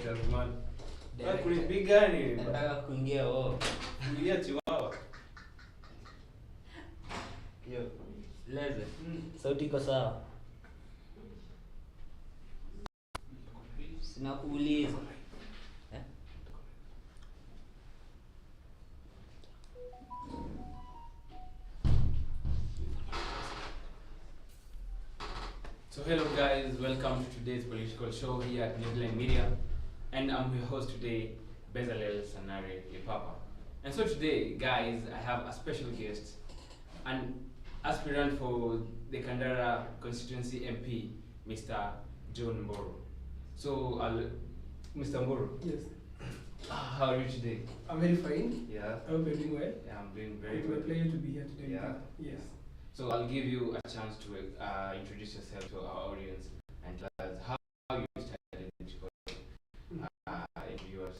directors man. Kulipiga ni nataka kuingia wao. Kuingia chiwawa. Yo, leze. Sauti iko sawa. Sina kuuliza. So hello guys, welcome to today's political show here at Newsline Media, and I'm your host today, Bezalel Sanare Lipapa. And so today, guys, I have a special guest, an aspirant for the Kandara constituency MP, Mr. John Mboro. So, Mr. Mboro. Yes. How are you today? I'm very fine. Yeah. I hope you're doing well. Yeah, I'm doing very It's well. a pleasure to be here today. Yeah. Yes. So I'll give you a chance to introduce yourself to our audience and tell us how you started in viewers,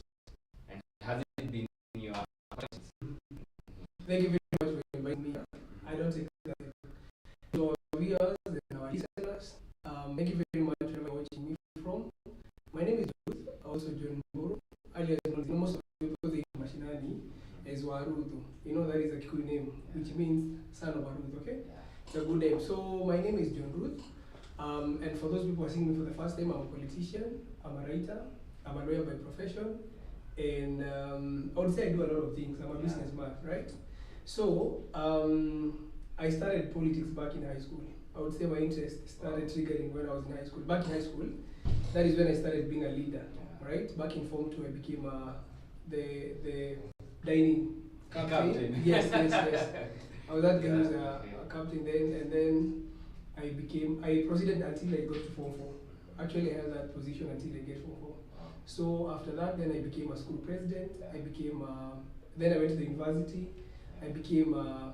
and has it been your questions? Thank you very much for inviting me. I don't take that. So our viewers and our listeners, thank you very much for watching me from. My name is Ruth, also John Mboro. Alias most of people think Mashinani as Warudu. You know that is a Kikuyu name, which means son of Warudu, okay? It's a good name. So my name is John Ruth. And for those people who are seeing me for the first time, I'm a politician, I'm a writer, I'm a lawyer by profession, and I would say I do a lot of things. I'm a businessman, right? So I started politics back in high school. I would say my interest started triggering when I was in high school. Back in high school, that is when I started being a leader, right? Back in Form 2, I became the dining captain. Yes. I was that guy who was a captain then, and then I proceeded until I got to Form 4. Actually, I held that position until I get Form 4. So after that, then I became a school president. Then I went to the university. I became a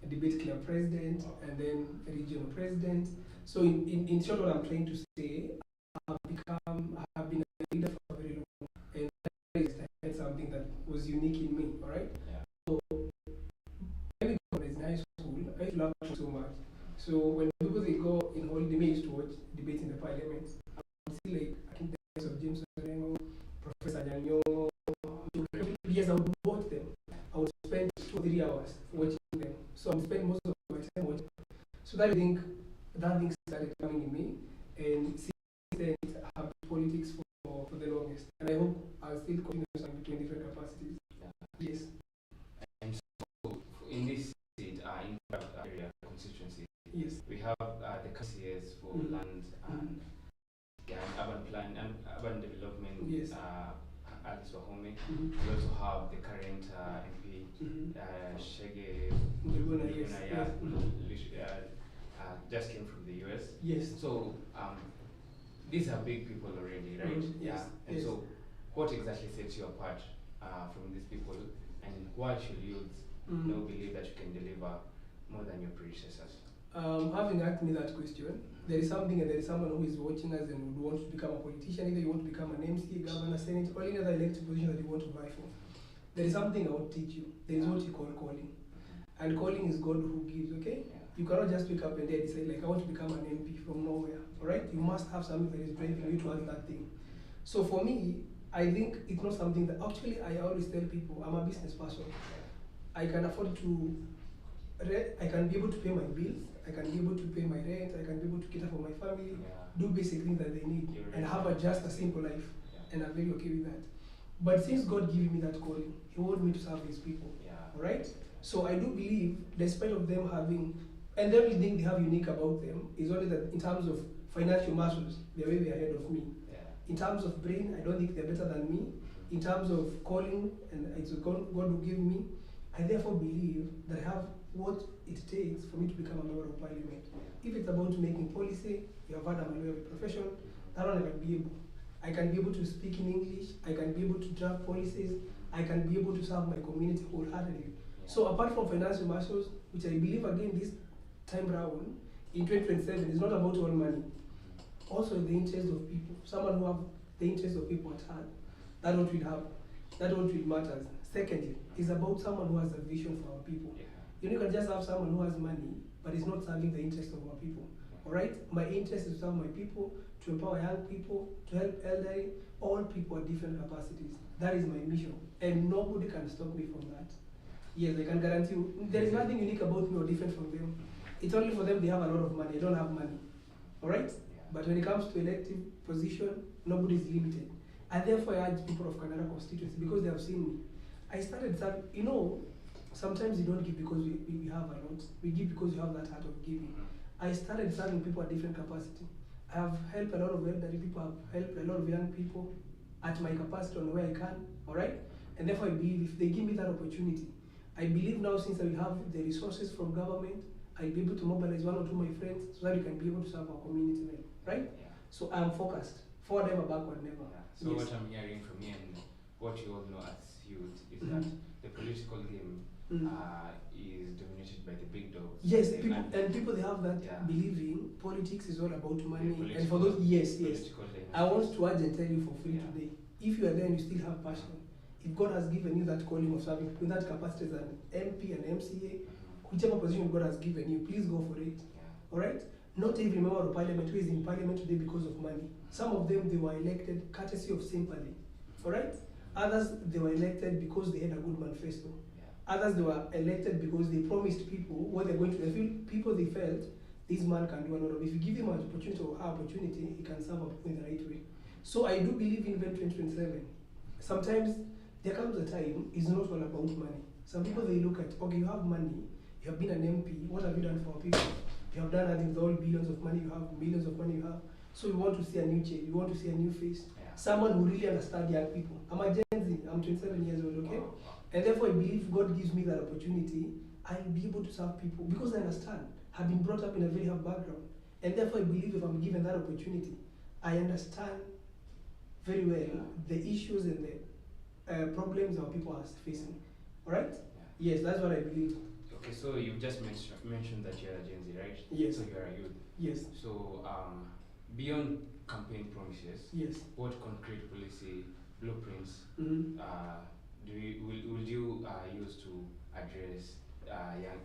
debate club president, and then a regional president. So in short, what I'm trying to say, I have been a leader for a very long time, and I had something that was unique in me, all right? So when I was in high school, I used to love so much. So when people they go in holiday, they used to watch debates in the parliament. I would see like I think the likes of James Orengo, Professor Janyo. Yes, I would watch them. I would spend 2 or 3 hours watching them. So I would spend most of my time watching. So that thing started coming in me, and since then I have been politics for the longest, and I hope I'll still continue serving between different capacities. Yes. And so in this seat, in area constituency, yes, we have the KCS for land and urban plan and urban development. Yes. Alice Wahome. We also have the current MP, Shege just came from the US. Yes. So these are big people already, right? Yes. And so what exactly sets you apart from these people, and why should youths believe that you can deliver more than your predecessors? Having asked me that question, there is something and there is someone who is watching us and would want to become a politician. Either you want to become an MC, governor, senate, or any other elected position that you want to vie for. There is something I will teach you. There is what you call calling. And calling is God who gives, okay? You cannot just wake up and then decide, like, I want to become an MP from nowhere, all right? You must have something that is driving you towards that thing. So for me, I think it's not something that, actually, I always tell people, I'm a business person. I can afford to, I can be able to pay my bills, I can be able to pay my rent, I can be able to cater for my family, do basic things that they need, and have just a simple life. And I'm very okay with that. But since God gave me that calling, He wanted me to serve His people, all right? So I do believe, despite of them having, and the only thing they have unique about them is only that in terms of financial muscles, they're way ahead of me. In terms of brain, I don't think they're better than me. In terms of calling, and it's God who gave me, I therefore believe that I have what it takes for me to become a member of parliament. If it's about making policy, you have heard I'm a lawyer by profession, that one I can be able. I can be able to speak in English, I can be able to draft policies, I can be able to serve my community wholeheartedly. So apart from financial muscles, which I believe again this time round, in 2027, it's not about all money. Also the interest of people, someone who have the interest of people at heart, that what we have, that what really matters. Secondly, it's about someone who has a vision for our people. You know, you can just have someone who has money, but is not serving the interest of our people. All right? My interest is to serve my people, to empower young people, to help elderly, all people at different capacities. That is my mission, and nobody can stop me from that. Yes, I can guarantee you, there is nothing unique about me or different from them. It's only for them they have a lot of money. I don't have money. All right? But when it comes to elective position, nobody is limited. And therefore, I urge people of Canada constituency because they have seen me. I started serving, sometimes you don't give because we have a lot. We give because you have that heart of giving. I started serving people at different capacity. I have helped a lot of elderly people, I've helped a lot of young people at my capacity on where I can, all right? And therefore I believe if they give me that opportunity, I believe now since I will have the resources from government, I'll be able to mobilize one or two of my friends so that we can be able to serve our community well, right? Yeah. So I'm focused, forward never, backward never. Yeah. So yes. What I'm hearing from you and what you all know as youth is that the political game is dominated by the big dogs. Yes, people they have that believing politics is all about money. And for those, yes. I want to urge and tell you for free today, if you are there and you still have passion, if God has given you that calling of serving in that capacity as an MP, an MCA, whichever position God has given you, please go for it. All right? Not every member of parliament who is in parliament today because of money. Some of them, they were elected courtesy of sympathy. All right? Others, they were elected because they had a good manifesto. Others, they were elected because they promised people what they're going to do. People they felt, this man can do a lot of. If you give him an opportunity or her opportunity, he can serve people in the right way. So I do believe in 2027. Sometimes there comes a time, it's not all about money. Some people, they look at, okay, you have money, you have been an MP, what have you done for people? You have done nothing with all billions of money you have, millions of money you have. So you want to see a new change, you want to see a new face. Someone who really understands young people. I'm a Gen Z, I'm 27 years old, okay? And therefore I believe God gives me that opportunity, I'll be able to serve people because I understand. I've been brought up in a very hard background. And therefore I believe if I'm given that opportunity, I understand very well the issues and the problems our people are facing. Alright? Yes, that's what I believe. Okay, so you just mentioned that you're a Gen Z, right? Yes. So you're a youth. Yes. So beyond campaign promises, what concrete policy blueprints will you use to address young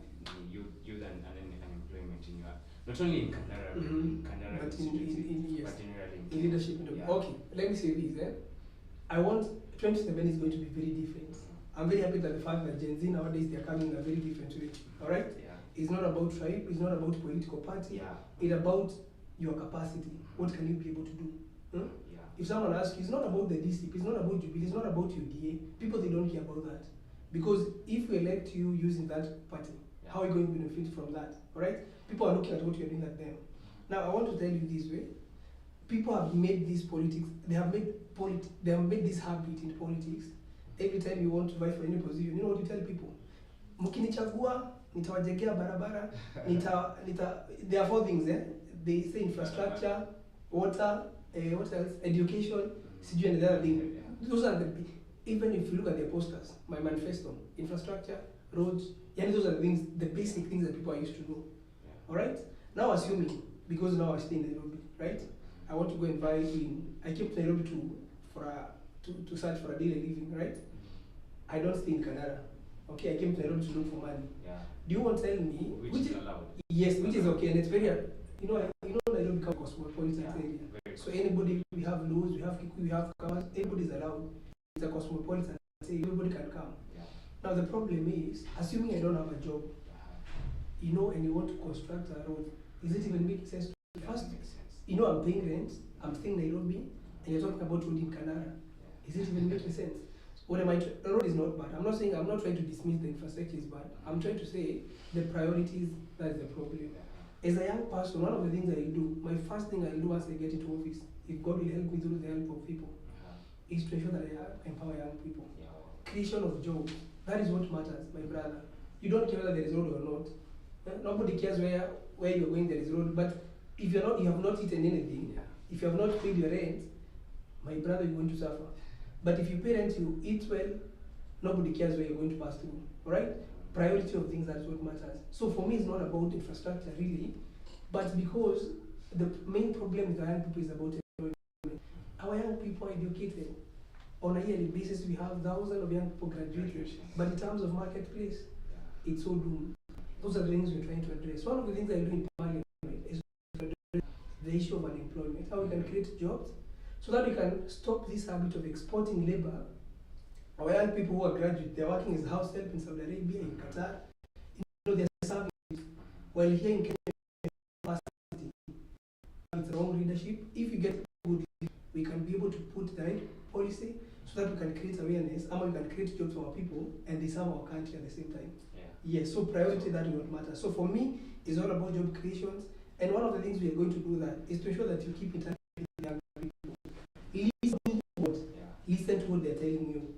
youth and unemployment in your, not only in Kandara, but generally in leadership? Okay, let me say this. I want 27 is going to be very different. I'm very happy that the fact that Gen Z nowadays they are coming in a very different way. All right? It's not about tribe. It's not about political party. It's about your capacity. What can you be able to do? If someone asks you, it's not about the DCP, it's not about Jubilee, it's not about your DA. People, they don't care about that. Because if we elect you using that party, how are you going to benefit from that? All right? People are looking at what you're doing at them. Now, I want to tell you this way. People have made this politics, they have made this habit in politics. Every time you want to vie for any position, you know what you tell people? Mukinichagua, nitawajengea barabara, there are four things, They say infrastructure, water, what else? Education, and the other thing. Those are even if you look at their posters, my manifesto, infrastructure, roads, those are the things, the basic things that people are used to know. Alright? Now assuming, because now I stay in Nairobi, right? I want to go and I came to Nairobi to search for a daily living, right? I don't stay in Canada. Okay, I came to Nairobi to look for money. Do you want to tell me which is allowed? Yes, which is okay, and it's very Nairobi becomes cosmopolitan area. So anybody, we have laws, we have Kikuyu, we have Kamas, everybody is allowed. It's a cosmopolitan, say everybody can come. Now the problem is, assuming I don't have a job, and you want to construct a road, is it even making sense? First, I'm paying rent, I'm staying in Nairobi, and you're talking about road in Canada. Is it even making sense? What am I? The road is not bad. I'm not trying to dismiss the infrastructure is bad. I'm trying to say the priorities, that's the problem. As a young person, one of the things I do, my first thing I do once I get into office, if God will help me through the help of people, is to ensure that I empower young people. Creation of jobs, that is what matters, my brother. You don't care whether there is road or not. Nobody cares where you're going, there is road. But if you have not eaten anything, if you have not paid your rent, my brother, you're going to suffer. But if you pay rent, you eat well, nobody cares where you're going to pass through. Alright? Priority of things, that's what matters. So for me, it's not about infrastructure really, but because the main problem with our young people is about employment. Our young people are educated. On a yearly basis, we have thousands of young people graduating. But in terms of marketplace, it's so doomed. Those are the things we're trying to address. One of the things I do in parliament is to address the issue of unemployment, how we can create jobs so that we can stop this habit of exporting labor. Our young people who are graduate, they're working as house help in Saudi Arabia, in Qatar. They're serving it. While here in Kenya, with wrong leadership, if you get good leadership, we can be able to put the right policy so that we can create awareness, and we can create jobs for our people, and they serve our country at the same time. Yes, so priority that will not matter. So for me, it's all about job creations, and one of the things we are going to do that is to ensure that you keep in touch with young people. Listen to what they're telling you.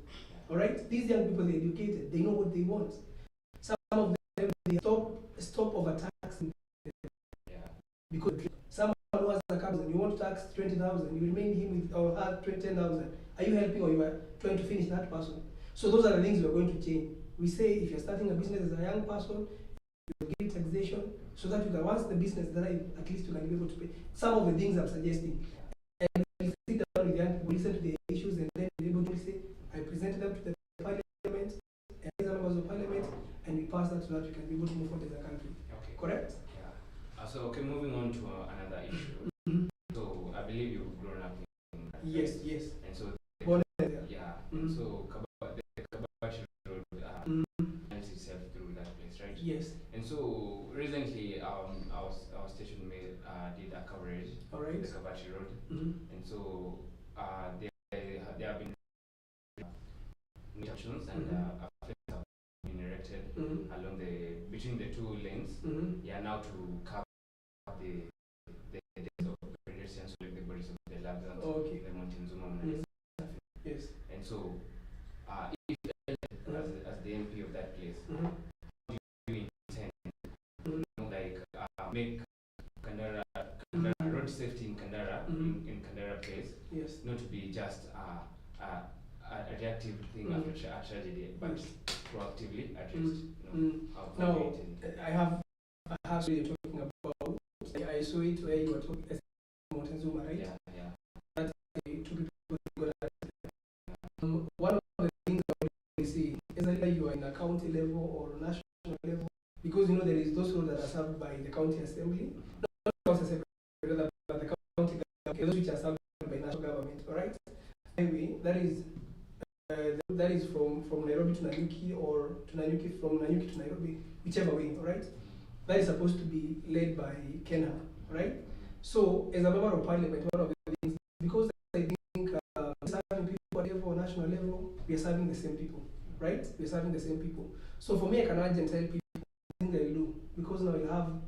All right, these young people, they're educated, they know what they want. Some of them, they stop overtaxing because someone who has a car, you want to tax 20,000, you remain him with or her 10,000. Are you helping, or you are trying to finish that person? So those are the things we're going to change. We say if you're starting a business as a young person, you give taxation so that you can, once the business drives, at least you can be able to pay. Some of the things I'm suggesting, and we'll sit down with young people, listen to their issues, and then be able to say, I present them to the parliament, and these are members of parliament, and we pass that so that we can be able to move forward as a country. Okay. Correct? Yeah. So, okay, moving on to another issue. So, I believe you've grown up in that Yes, place. yes. And so, Born there. yeah. And so, the Kabashi Road runs itself through that place, right? Yes. And so, recently, our station did a coverage All of right. the Kabashi Road. And so, there have been junctions and a fence have been erected along between the two lanes. Yeah, now to cover the days of pedestrians, like the bodies of the labs and the mountain zoom. Yes. And so, if as the MP of that place, how do you intend make Kandara road safety in Kandara in Kandara place not to be just a reactive thing after a tragedy, but proactively addressed? How do you intend? I have a house where you're talking about. I saw it where you were talking about Mountain Zuma, right? Yeah. That two people got arrested. One of the things I always see is either you are in a county level or national level, because there is those roads that are served by the county assembly, not the county assembly, rather but the county government, those which are served by national government. All right. Anyway, that is from Nairobi to Nanyuki, or from Nanyuki to Nairobi, whichever way. All right. That is supposed to be led by Kenya, right? So, as a member of parliament, one of the things, because I think serving people at level, national level, we are serving the same people, right? We are serving the same people. So, for me, I can urge and tell people things I will do, because now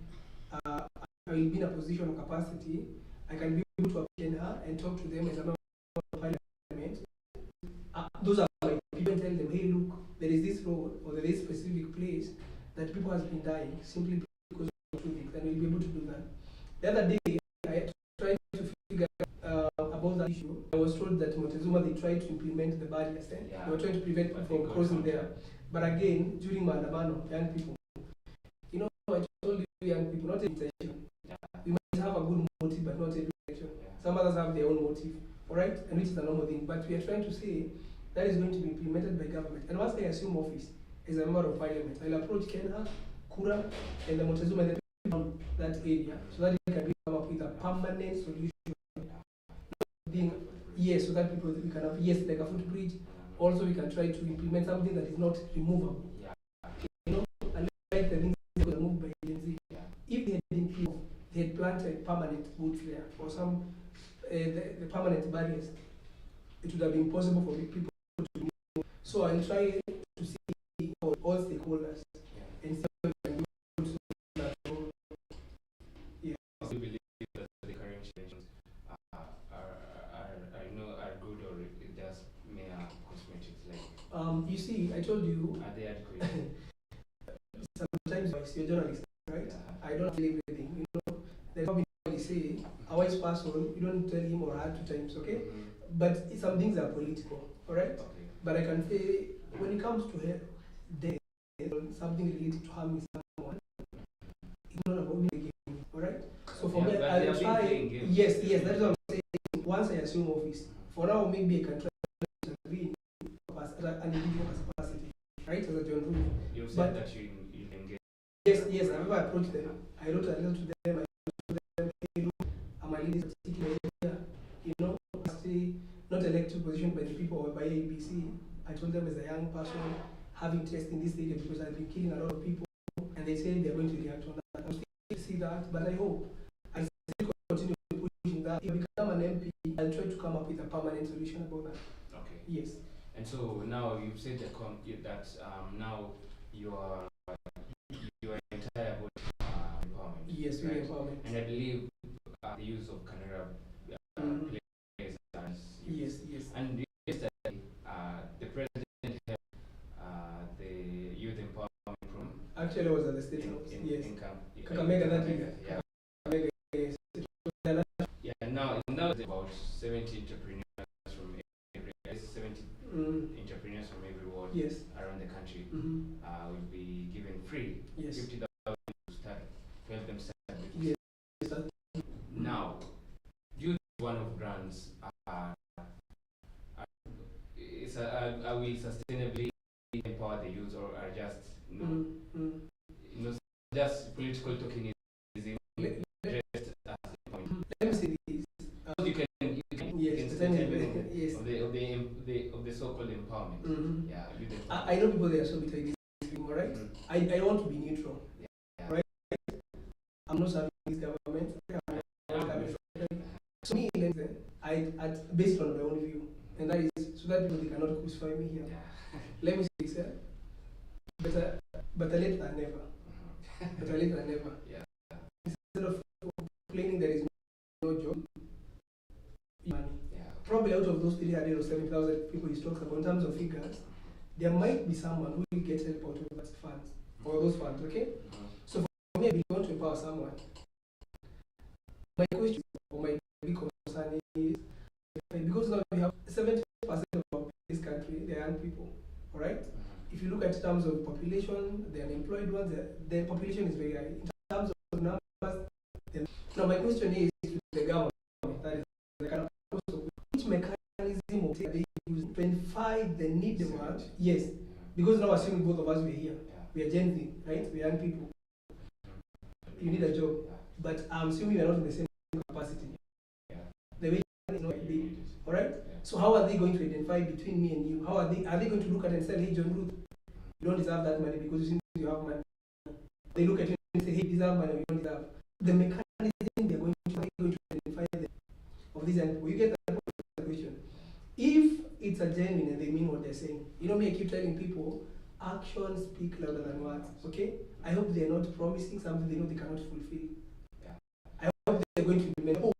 I will be in a position of capacity. I can be able to approach Kenya and talk to them as a member of parliament. Those are my people, and tell them, hey, look, there is this road or there is a specific place that people has been dying simply because of two things, and we'll be able to do that. The other day, I tried to figure out about that issue. I was told that Montezuma, they tried to implement the barriers. They were trying to prevent people from crossing there. But again, during Mandamano, young people, I told you, young people, not intention. We might have a good motive, but not every intention. Some others have their own motive, all right, and which is a normal thing. But we are trying to say that is going to be implemented by government. And once I assume office as a member of parliament, I'll approach Kenya, Kura, and the Montezuma, and the people around that area, so that we can come up with a permanent solution. Yes, so that people we can have like a footbridge. Also, we can try to implement something that is not removable. Unlike the things that were moved by Gen Z. If they had improved, they had planted permanent boots there, or some the permanent barriers, it would have been possible for people to move. So I'll try to see all stakeholders and see if we can do that. Do you believe that the current situations are good, or it just mere cosmetics? Like, you see, I told you. Are they adequate? Sometimes you're a journalist, right? I don't tell everything. There's probably say a wise person, you don't tell him or her 2 times, okay? But some things are political, all right? Okay. But I can say when it comes to death, something related to harming someone, it's not about me again, all right? So for me, I'll try. Yes, that's what I'm saying. Once I assume office, for now maybe I can try to intervene at an individual capacity, right? As a John Rule. You said that you engage. Yes, I remember I approached them. I wrote a letter to them. I told them, hey, look, I'm a leader particular area, by ABC, I told them as a young person, have interest in this area because I've been killing a lot of people, and they say they're going to react on that. I'm still see that, but I hope I still continue pushing that. If I become an MP, I'll try to come up with a permanent solution about that. Okay. Yes. And so now you've said that now your entire about empowerment. Yes, right? empowerment. And I believe the use of Canara plays yes. And yesterday, the president held the youth empowerment program. Actually, I was at the State House. Yes. In Kakamega, that is. Yeah. Yeah. Now it's about 70 entrepreneurs from entrepreneurs from every ward around the country will be given free 50,000 to start to help them start business. Yes. Now, youth is one of grants. Are we sustainably empower the youth, or are just just political talking is just as empowerment? Let me say this. You can yes. of the so-called empowerment. Yeah, I know people, they are so bitter against this thing, all right? I want to be neutral, right? I'm not serving this government. So me, based on my own view, and that is so that people, they cannot crucify me here. Let me say this, better late than never. Better late than never. Instead of complaining there is no job, money. Probably out of those 300 or 7,000 people he talks about, in terms of figures, there might be someone who will get help out of that funds, or those funds, okay? So for me, if you want to empower someone, my question or my big concern is, because now we have 70% of this country, they are young people, all right? If you look at terms of population, the unemployed ones, the population is very high. In terms of numbers, now my question is to the government, that is the kind of which mechanism of they use to identify the needy ones? Yes, because now assuming both of us were here, we are Gen Z, right? We are young people. You need a job, but I'm assuming we are not in the same capacity. The way is not big, all right? So how are they going to identify between me and you? How are they going to look at and say, hey, John Ruth, you don't deserve that money because you have money? They look at you and say, hey, you deserve money, you don't deserve. The mechanism they're going to identify of these people. You get that question. If it's a genuine and they mean what they're saying, you know me, I keep telling people, actions speak louder than words. Okay? I hope they're not promising something they know they cannot fulfill. I hope they're going to implement.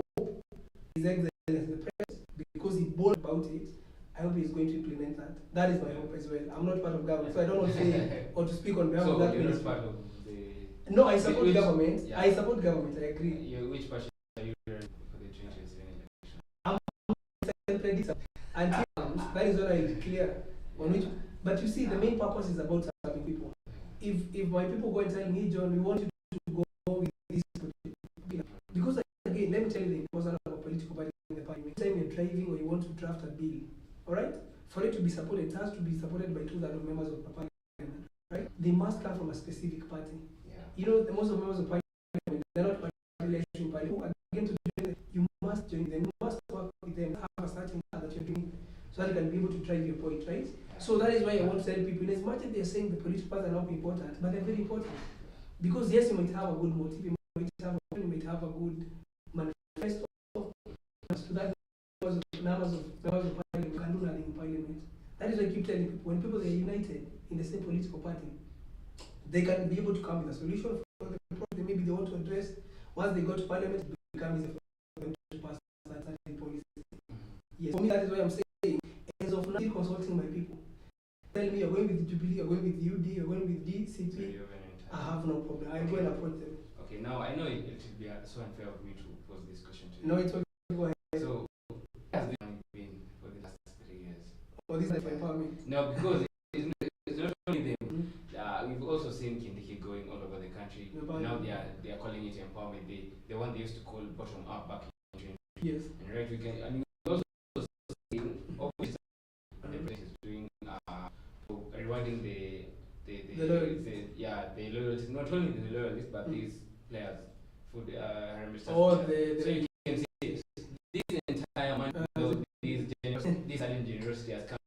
His Excellency the President, because he bold about it, I hope he's going to implement that. That is my hope as well. I'm not part of government, so I don't want to say or to speak on behalf of that. So you're not part of the... No, I support government. I support government, I agree. Which party are you running for the 2027 election? I'm self-predictable. Until that is what I declare on which. But you see, the main purpose is about serving people. If my people go and tell me, John, we want you to go with this, because again, let me tell you the importance of a political party in the parliament. Anytime you're driving or you want to draft a bill, all right, for it to be supported, it has to be supported by 2/3 of members of the parliament, right? They must come from a specific party. You know, most of the members of parliament, they're not party parliament. Again, to join them, you must join them. You must work with them. Have a certain that you're doing, so that you can be able to drive your point, right? So that is why I want to tell people, as much as they're saying the political parties are not important, but they're very important. Because yes, you might have a good motive, you might have a good manifesto, to that numbers of parliament, you can do nothing in parliament. That is why I keep telling people, when people are united in the same political party, they can be able to come with a solution for the problem maybe they want to address. Once they go to parliament, it becomes easier for them to pass certain policies. Yes, for me, that is why I'm saying, as of now, I'm consulting my people. Tell me, you're going with Jubilee, you're going with UD, you're going with DCP. I have no problem. I go and approach them. Okay, now I know it would be so unfair of me to pose this question to you. No, it's okay. Go ahead. So, what has this been for the last 3 years? For this type of empowerment? No, because it's not only them. We've also seen Kindiki going all over the country. Now they are calling it empowerment. The one they used to call bottom up back in 2020. Yes. And right, we can. I mean, we also seeing obviously the president is doing rewarding the loyalists. The loyalists. Not only the loyalists, but these players. Food, so you can see this entire money, these silent generosity has come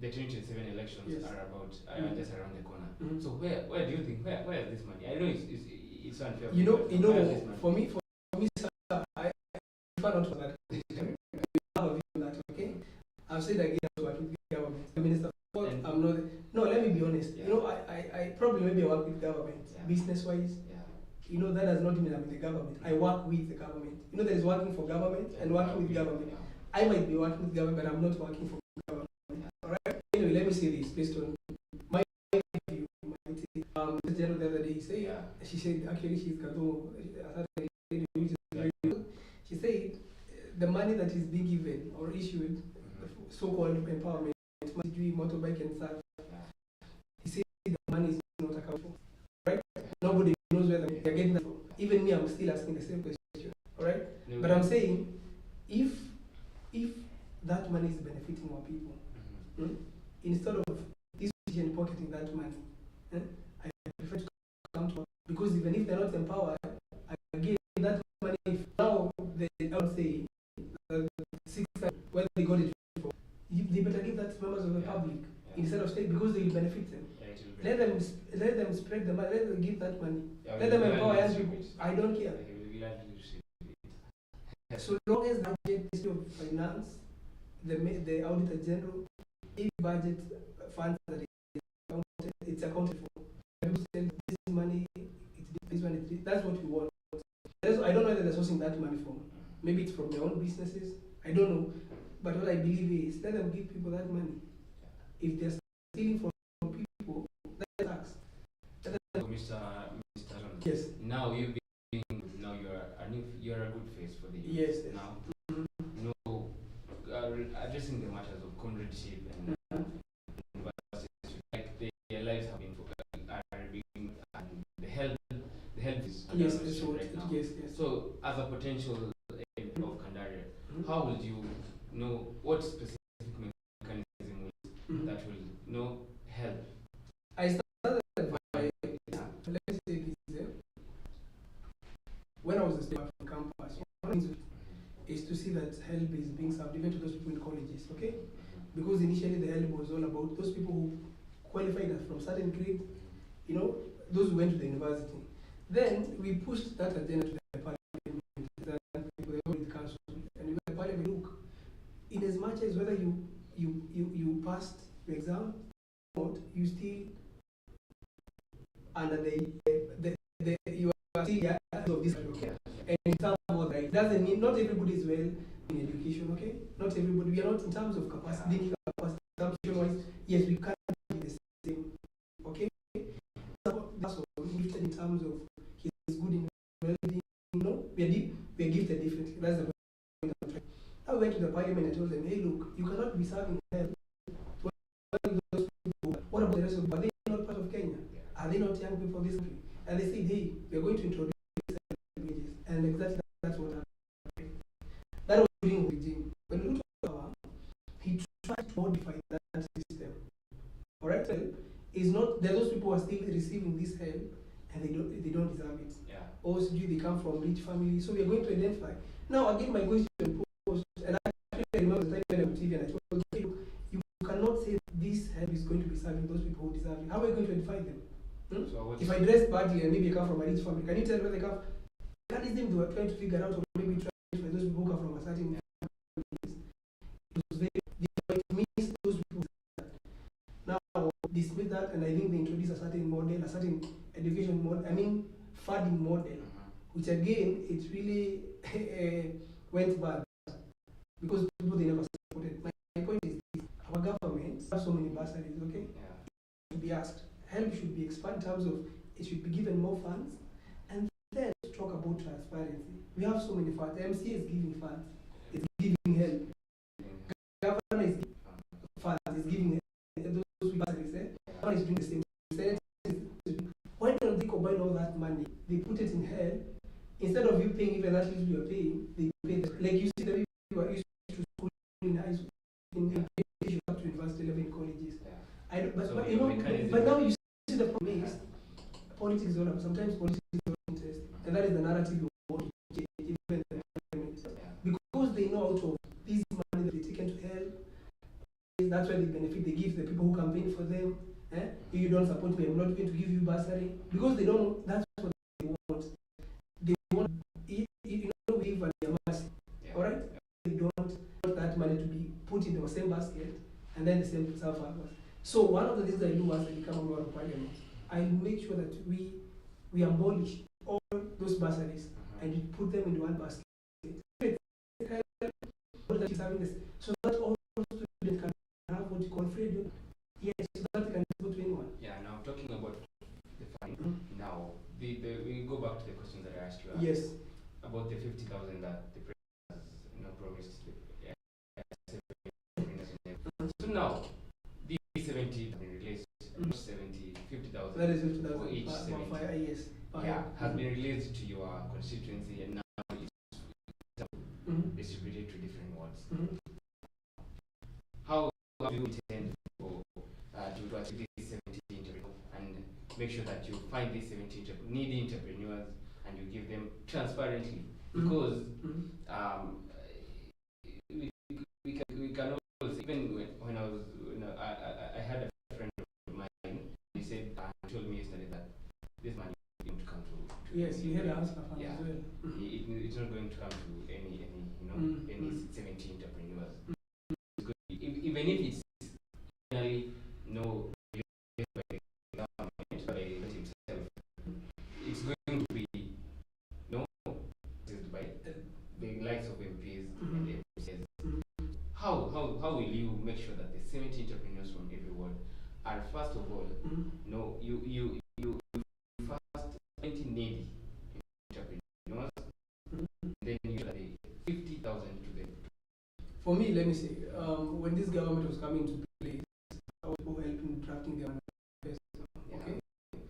the 2027 elections Yes. are about Mhm. just around the corner. Mhm. So where do you think where is this money? I know it's unfair. You know, where is this money? for me, sir, I prefer not to that. Okay. I've said again to work with government. The minister, And- I'm not. No, let me be honest. Yeah. You know, I probably maybe I work with government, Yeah. business wise. Yeah. You know, that does not mean I'm in the government. I work with the government. You know, there is working for government and working with government. Yeah. I might be working with government, but I'm not working for government. All right. Anyway, let me say this based on my view. The general the other day, she said actually she's Kato. She said the money that is being given or issued, so-called empowerment, motorbike and stuff. He said the money is not accountable. Right? Nobody knows where they're getting that from. Even me, I'm still asking the same question. All right? No, but I'm saying, if that money is benefiting our people, instead of this region pocketing that money, I prefer to come to, because even if they're not empowered, again, that money, if now I would say, 6 where they got it from, they better give that to members of the public instead of state, because they will benefit them. Let them spread the money. Let them give that money. Let them empower young people. I don't care. So long as the Ministry of Finance, the Auditor General, any budget funds that it's accounted for. People say this money, this money, that's what we want. I don't know whether they're sourcing that money from. Maybe it's from their own businesses. I don't know. But what I believe is, let them give people that money. If they're stealing from people, that's tax. Mr. Yes. Now you're a good face for the youth. Yes. Now, addressing the matters of comradeship and like their lives have been being and the health is right now. Yes. So as a potential MP of Kandare, how would you know what specific mechanism that will help? I started by let me say this. When I was a student on campus, one thing is to see that help is being served even to those people in colleges, okay? Because initially the help was all about those people who qualified from certain grade, those who went to the university. Then we pushed that agenda to the parliament, the council, and the parliament look, in as much as whether you passed your exam or you still under you are still of this, okay? And in terms of right, doesn't mean not everybody is well in education, okay? Not everybody. We are not in terms of capacity, wise. Yes, we can't be the same, okay? So that's what we gifted in terms of his good in well-being. We are gifted differently. That's the point I'm trying. I went to the parliament and told them, hey, look, you cannot be serving help. What about the rest of them? Are they not part of Kenya? Are they not young people of this country? And they said, hey, we are going to introduce wages. And exactly that's what happened. That was during regime. When we looked at power, he tried to modify that system. Alright? It's not that those people are still receiving this help and they don't deserve it. Yeah. Also, they come from rich families. So we are going to identify. Now again my question posed, and I actually remember the time when I was TV and I told you, you cannot say this help is going to be serving those people who deserve it. How are you going to identify them? So if I dress badly and maybe I come from a rich family, can you tell where they come? That is them they were trying to figure out, or maybe trying to find those people who come from a certain families. It was very difficult. It means those people now dismiss that, and I think they introduce a certain model, a certain education model, funding model, which again it really went bad because people they never supported. My point is this: our government has so many bursaries, okay? To be asked. Help should be expanded in terms of it should be given more funds, and then to talk about transparency. We have so many funds. The MCA is giving funds, it's giving help. Governor is giving funds, is giving those bursaries. Governor is doing the same. Why don't they combine all that money? They put it in help instead of you paying even that little you are paying. They pay like you see the people who are used to school in high school, in education up to university level in colleges. I don't, but now you see the problem is politics is all about. Sometimes politics is all interest, and that is the narrative you want to change, even the because they know out of this money that they taken to help That's why they benefit. They give the people who campaign for them. If you don't support me, I'm not going to give you bursary because they don't know that's what they want. They want we live at their mercy. All right, they don't want that money to be put in the same basket and then the same serve others. So one of the things I do once I become a member of parliament, I make sure that we abolish all those bursaries and put them into one basket. So that all students can have what you call freedom. Yes, so that they can go to anyone. Yeah, now talking about the fine, now we go back to the question that I asked you. Yes. About the 50,000 that the president has promised. So now, these 70 have been released. 50,000. That is 50,000 for each 70. Yes. Has been released to your constituency and now it's distributed to different wards. How do you intend to achieve these 70 entrepreneurs and make sure that you find these 70 needy entrepreneurs and you give them transparently? Because we can also, even when I had a friend of mine, he said, told me yesterday that this money is going to come to yes, you had an answer from yeah. as well. It's not going to come to any 70 entrepreneurs. Even if it's finally no released by the government, by himself, it's going to be by the likes of MPs and MCs. How will you make sure that the 70 entrepreneurs from every ward are first of all you first 20 needy entrepreneurs, then you like 50,000 to them. For me, let me say, when this government was coming to place, I was helping drafting their manifesto. Okay,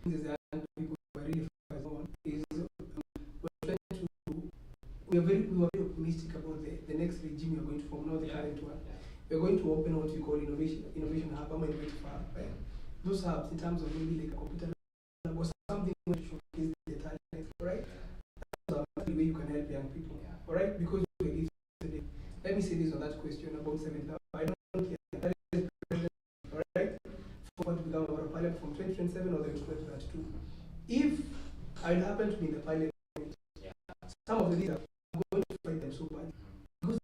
these are people who are really focused on is we were very optimistic about the next regime we are going to form, not the current one. We are going to open what we call innovation hub. I'm going to right? Those hubs in terms of maybe like a computer lab or something to showcase the talent, right? That's the way you can help young people, all right? Because let me say this on that question about 7,000. I don't care. That is president, all right? For to become a member of parliament from 2027 or 2032. If I happen to be in the parliament, some of the leaders are going to fight them so bad. Because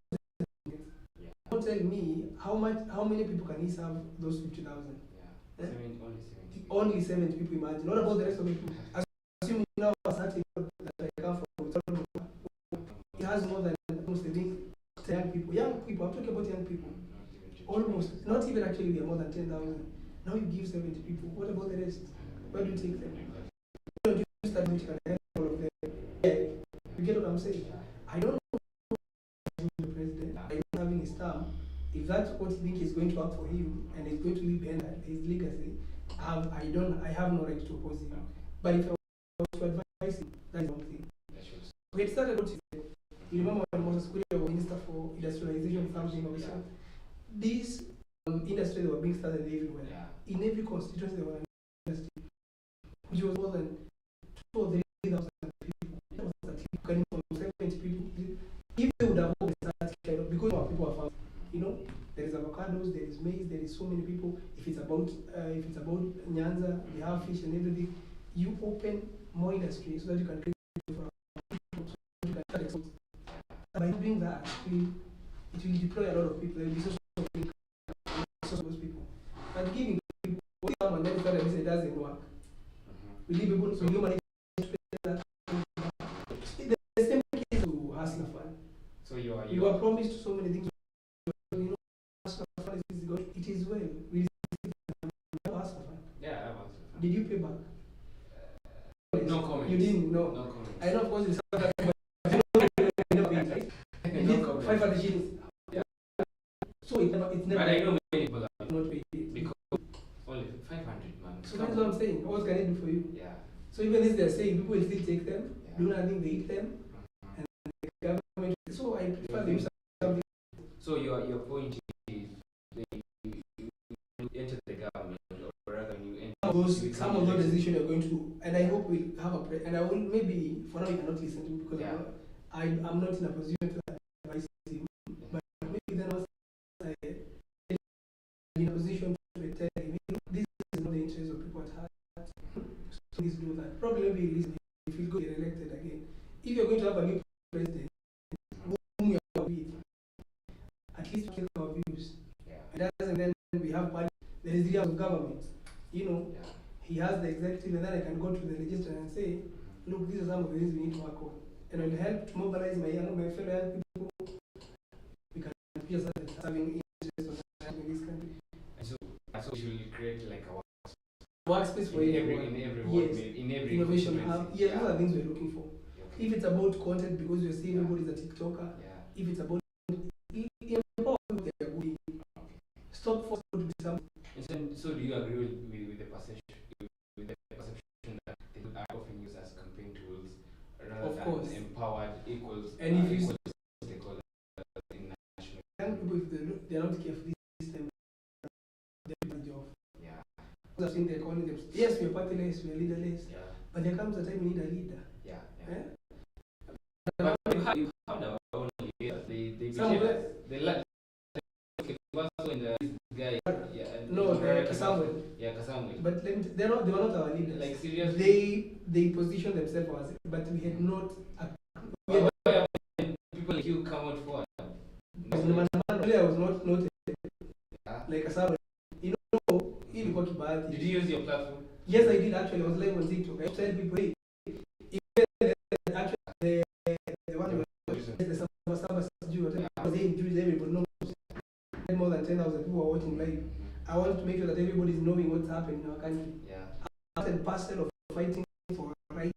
don't tell me how many people can he serve those 50,000? Only 70 people, imagine. What about the rest of the people? Assuming now a certain that I come from, he has more than almost young people. Young people, I'm talking about young people. Almost, not even actually, we are more than 10,000. Now you give 70 people. What about the rest? Where do you take them? Don't you start which can help all of them? Yeah. You get what I'm saying? I don't know the president. I'm having his term. If that's what he thinks is going to work for him and is going to leave behind his legacy, I have no right to oppose him. But if I was to advise him, that is one thing. We had started what he said. You remember when Moses Kuria was Minister for Industrialization and Farm Innovation? These industries were being started everywhere. In every constituency, there was an industry, which was more than 2 or 3,000 people. That was that you can from 70 people. If they would have always started, because our people are farmers, there is avocados, there is maize, there is so many people. If it's about Nyanza, we have fish and everything. You open more industry so that you can create for our people, so that you can start export. By doing that, it will deploy a lot of people. There will be so those people. But giving people someone then start and say it doesn't work. We leave people so you manage to pay that. The same case to Hustler Fund. So you are promised so many things. It is well. We have Hustler Fund. Yeah, I have Hustler Fund. Did you pay back? No comment. You didn't? No. No comment. I know, of course, you said that, but you know, right? You did 500 shillings. Yeah. So it's never. But I know many people that not paid it. Because only 500, man. So that's what I'm saying. What can I do for you? Yeah. So even if they're saying people will still take them, do nothing, they eat them, and the government. So I prefer them something. So your point is you enter the government, or rather you enter. Some of those decisions are going to, and I hope we'll have and I will maybe for now you cannot listen to me because I'm not in a position to advise him. But maybe then once in a position to tell him, hey, look, this is not the interest of people at heart. So please do that. Probably maybe listen if you go get elected again. If you're going to have a new president whom you are with, at least take our views. Yeah. And then we have there is the of government. He has the executive, and then I can go to the legislature and say, look, these are some of the things we need to work on. And it will help to mobilize my fellow young people. We can be having interest in this country. And so we should create like a workspace for everyone. In every innovation hub. Yes, those are things we're looking for. Okay. If it's about content, because you're seeing everybody's a TikToker. If it's about stop for to be something. So do you agree with the perception that they are often used as campaign tools rather than empowered equals and if you stakeholders in national young people, if they're not careful this time, they'll be job. Yeah. I've seen they're calling them, yes, we're partyless, we're leaderless. Yeah. But there comes a time we need a leader. Yeah. But you have our own leaders. They like also in the guy. Samuel. Yeah, Samuel. But they were not our leaders. Like seriously. They positioned themselves as, but we had not. Why people like you come out for? I was not noted. Like a Samuel. Did you use your platform? Yes, I did actually. I was live on TikTok. I tell people, hey, actually the one the Sabbath Jew, everybody knows. More than 10,000 people are watching live. I want to make sure that everybody is knowing what's happening in our country. Yeah. Part and parcel of fighting for rights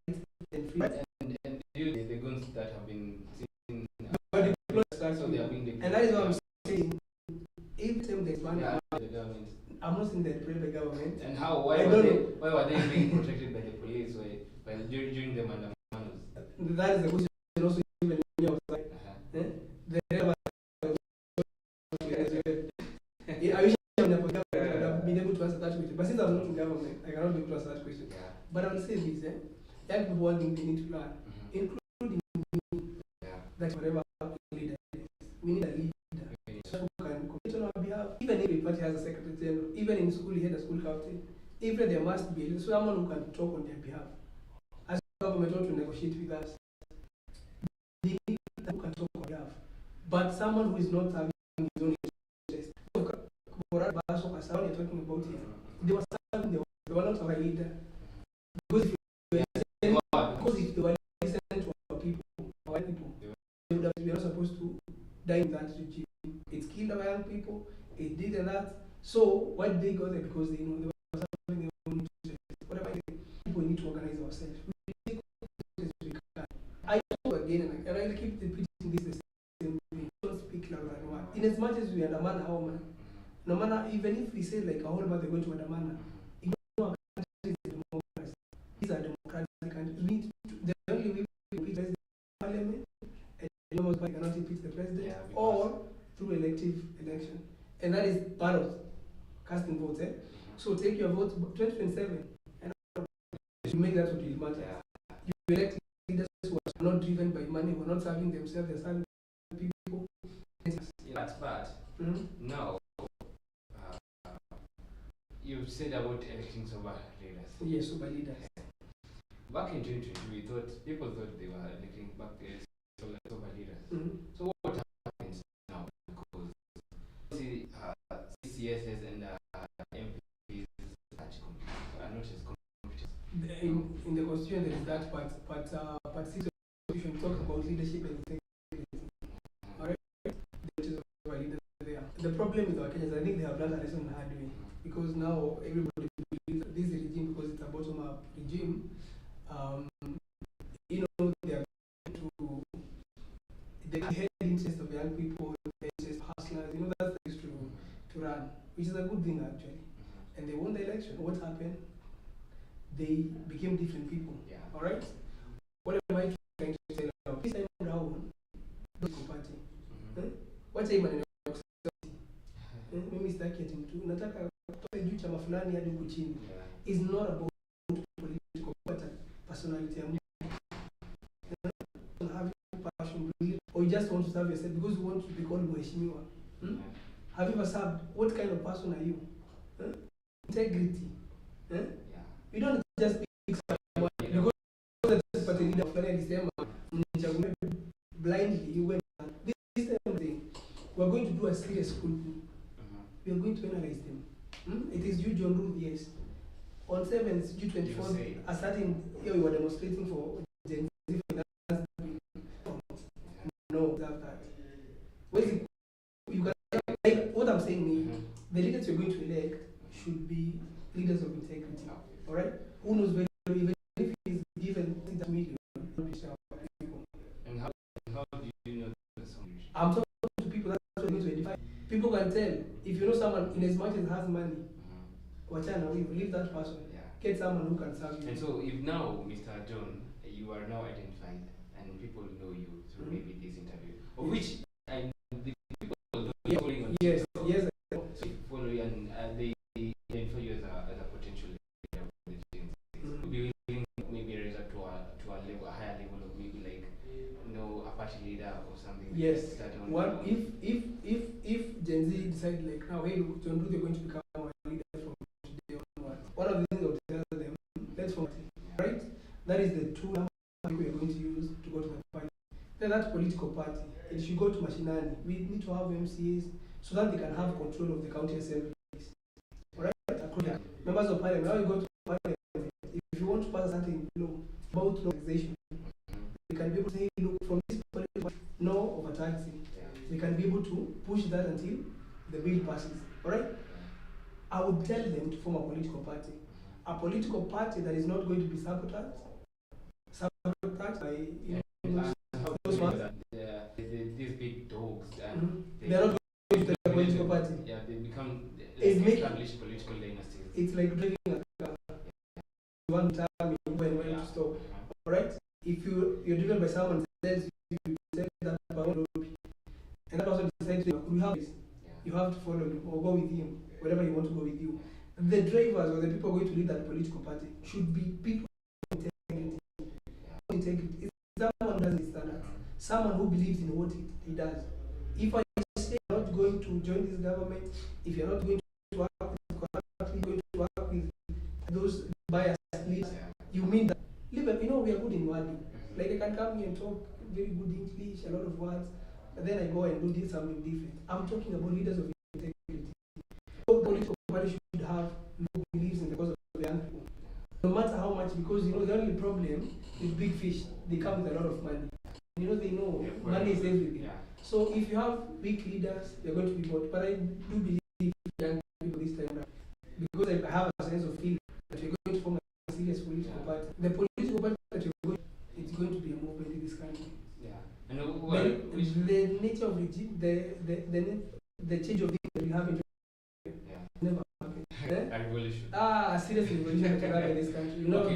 and freedom. And the guns that have been seen. So they are being and that is what I'm saying. Every time they expand the government. I'm not saying they're prayed by government. And why were they being protected by the police during the mandamus? That is the question also even when you was like, I wish I would have been able to answer that question. But since I'm not in government, I cannot be able to answer that question. Yeah. But I will say this, young people one thing they need to learn, including me, that whatever leader is, we need a leader who can compete on our behalf. Even if a party has a secretary general, even in school he had a school captain, even there must be someone who can talk on their behalf. As government want to negotiate with us, they need who can talk on behalf. But someone who is not having his own interest. You're talking about here. They were serving, they were not our leader. Because if they were listening to our people, they would have been not supposed to die in that regime. It killed our young people, it did that. So what they got there because they know they were serving their own interest. Whatever people need to organize ourselves. I do again and I keep repeating this the same thing. Don't speak louder than one. In as much as we undermine our man. No matter, even if we say like a whole month they're going to Andamana, our country is a democracy. These are democratic countries. We need the only way we impeach the parliament and the most party cannot impeach the president or through elective election. And that is part of casting votes. So take your votes 2027 and you make that what will matter. You elect leaders who are not driven by money, who are not serving themselves, they're serving people. That's bad. No. You said about electing sober leaders. Yes, sober leaders. Back in 2022, people thought they were electing back sober leaders. So what happens now? Because see, CCSs and MPs are not as competitive. In the constitution, there is that part 6 of the constitution talk about leadership and integrity. Alright? The problem with our Kenyans, I think they have learned a lesson the hard way. Because now everybody believes that this regime, because it's a bottom-up regime, they are to the head interest of young people, the interest of hustlers, that's the used to run, which is a good thing actually. And they won the election. What happened? They became different people. All right. What am I trying to say now? This time around, don't party. What time am mimi sitaki ati mtu nataka kutoka juu chama fulani hadi huko chini. Is not about political personality. Have passion really, or you just want to serve yourself because you want to be called mheshimiwa. Have you ever served? What kind of person are you? Huh? Integrity. Huh? Yeah. You don't just pick someone because that's what a leader of Kenya blindly. You went this thing. We are going to do a serious scrutiny. We are going to analyze them. It is due John Ruth, yes. On 7th, June 24th, a certain year we were demonstrating for Gen Z. No, that. Where is it? You can, like, what I'm saying is, the leaders you're going to elect should be leaders of integrity. All right? Who knows very well, even if he's given that million, And how do you know this? I'm talking to people that's what going to identify. People can tell if you know someone in as much as has money, wachana with, leave that person. Yeah. Get someone who can serve you. And so if now, Mr. John, you are now identified and people know you through maybe this interview, of which I the people following on yes, yes. so follow you and they identify you as a potential leader of the Gen Z. Would be willing maybe raise up to a level, a higher level of maybe like a party leader or something. Yes. Start on What if Gen Z decide like now, hey look, John Ruth, you're going to become our leader from today onwards. One of the things I'll tell them, let's form it, right? That is the two number we are going to use to go to the party. Then that political party, it should go to machinani. We need to have MCAs so that they can have control of the county assemblies. Alright? Members of parliament, now you go to parliament, if you want to pass a certain law about taxation, we can be able to say, look, from this point, no overtaxing. We can be able to push that until the bill passes. Alright? I would tell them to form a political party. A political party that is not going to be sabotaged by those ones. These big dogs, They are not going to the political party. Yeah, they become established political dynasties. It's like driving a car. You want to tell me when to stop. Alright? If you're driven by someone else, you tell that person, and that person decides you have this, you have to follow him or go with him, wherever you want to go with you. The drivers or the people going to lead that political party should be people of integrity. It's someone who doesn't stand up. Someone who believes in what he does. If I say you're not going to join this government, if you're not going to work with going to work with those biased leaders, you mean that. We are good in wording. Like I can come here and talk very good English, a lot of words, but then I go and do something different. I'm talking about leaders of integrity. So political party should have no beliefs in the cause of the young people. No matter how much, because the only problem with big fish, they come with a lot of money. They know money is everything. Yeah. So if you have weak leaders, they're going to be bought. But I do believe young people this time around, because I have a sense of feeling that you're going to form a serious political party. The political party that you're going, it's going to be a movement in this country. Yeah. And the nature of the change of things that we have in never happened. A revolution. A serious revolution that we have in this country. You know,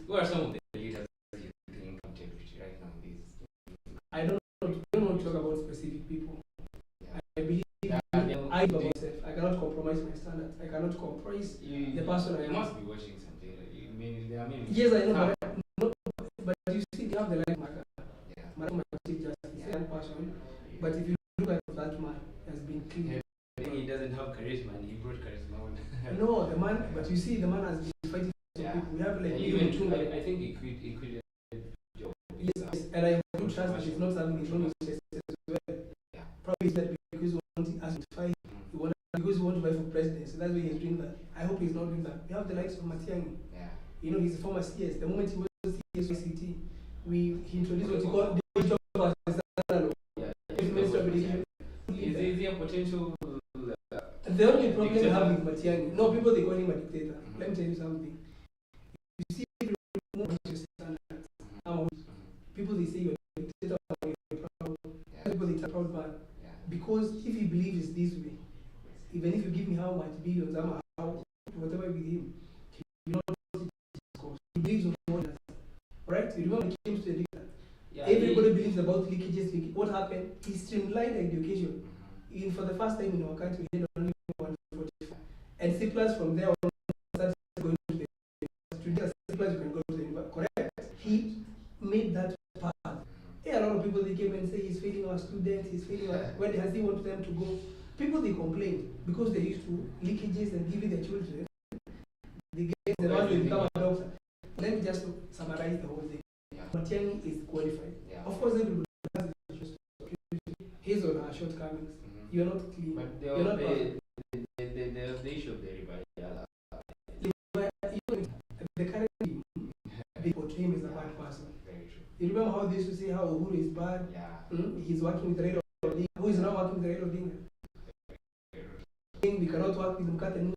who are some of the leaders you think integrity right now in this? I don't want to talk about specific people. I believe I do myself. I cannot compromise my standards. I cannot compromise the person I am. You must be watching something. Yes, I know, but you see, they have the life matter. Madam Chief Justice, young person. But if you look at that man, has been clean. I think he doesn't have charisma, and he brought charisma on. No, the man, but you see, the man has been fighting for people. We have like I think he quit job. Yes, and I do trust that he's not serving his own interests as well. Probably is that because he wants to fight, because he wants to fight for presidency. That's why he's doing that. I hope he's not doing that. We have the likes of Matiang'i. He's a former CS. The moment he was CS ICT, he introduced what he called the job as Is he a potential? The only problem we have with Matiang'i, no, people they call him a dictator. Let me tell you something. You see, people remove your standards. People they say you're a dictator, you're proud. People they say proud man. Because if he believes this way, even if you give me how much billions, whatever with him, he will not. He believes on what does. Right? You remember when it came to the dictator? Everybody believes about leakages. What happened? He streamlined education. For the first time in our country, we had only 145. And C plus from there on started going to the university. C plus you can go to the university. Correct? He made that path. A lot of people they came and say he's failing our students, he's failing our, where has he wanted them to go? People they complain, because they used to leakages and give it their children, they get the ones that become a doctor. Let me just summarize the whole thing. Matiang'i is qualified. Of course, everybody has his or her shortcomings. You're not clean. But You're not perfect. the issue of the rival. The current team, they portray him as a bad person. Very true. You remember how they used to say how Uhuru is bad? Yeah. He's working with Raila Odinga. Who is now working with Raila Odinga? We cannot work with Mkate